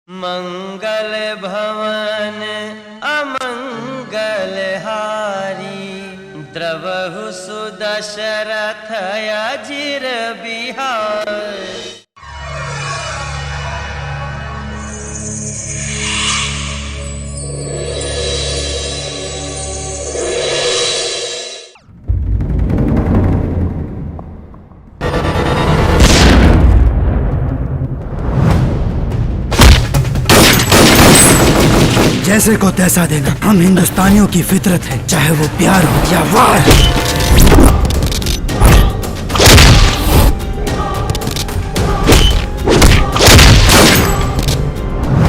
मंगल भवन अमंगल हारी, द्रवहु सुदशरथ अजिर बिहार। जैसे को तैसा देना हम हिंदुस्तानियों की फितरत है, चाहे वो प्यार हो या वार।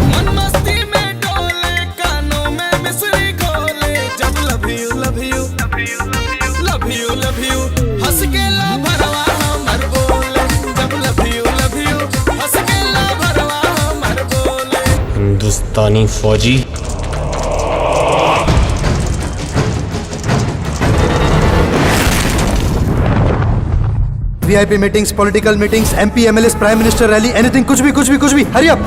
मनमस्ती में डोले, कानों में मिसरी घोले, जब love you love you love you love you हंस के ला भरवा हमर बोले, जब लव यू हंस के ला भरवा हमर बोले। हिंदुस्तानी फौजी VIP meetings, political meetings, MP MLA, prime minister rally, anything, कुछ भी हरी अप।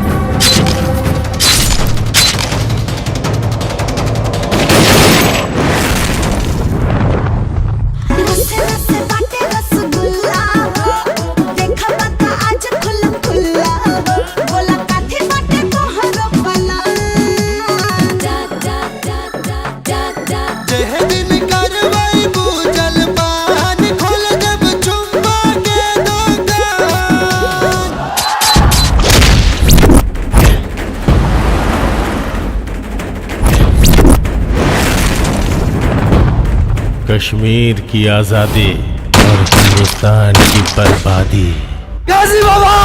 कश्मीर की आजादी और हिंदुस्तान की बर्बादी। गाजी बाबा!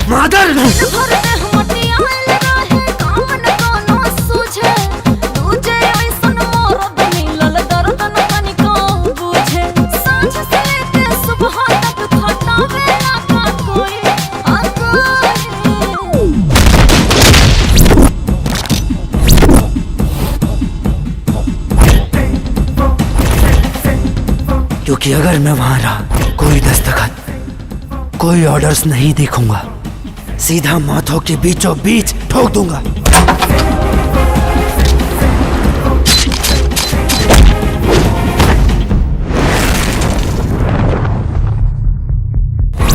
मादर क्योंकि अगर मैं वहां रहा, कोई दस्तखत, कोई ऑर्डर्स नहीं देखूंगा, सीधा माथों के बीचों बीच ठोक दूंगा।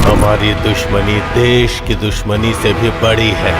हमारी दुश्मनी देश की दुश्मनी से भी बड़ी है।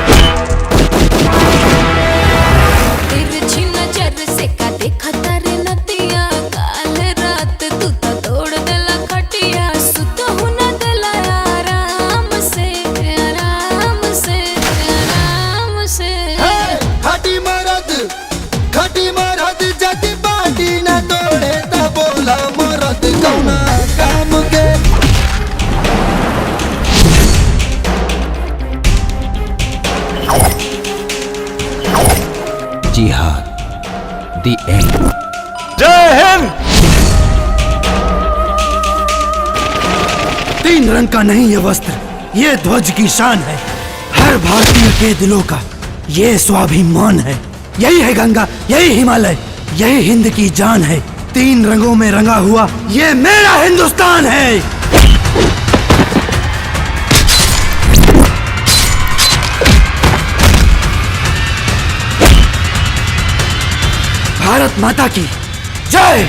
जिहाद, द एंड। जय हिंद। 3 रंग का नहीं ये वस्त्र, ये ध्वज की शान है। हर भारतीय के दिलों का ये स्वाभिमान है। यही है गंगा, यही हिमालय, यही हिंद की जान है। 3 रंगों में रंगा हुआ ये मेरा हिंदुस्तान है। भारत माता की जय।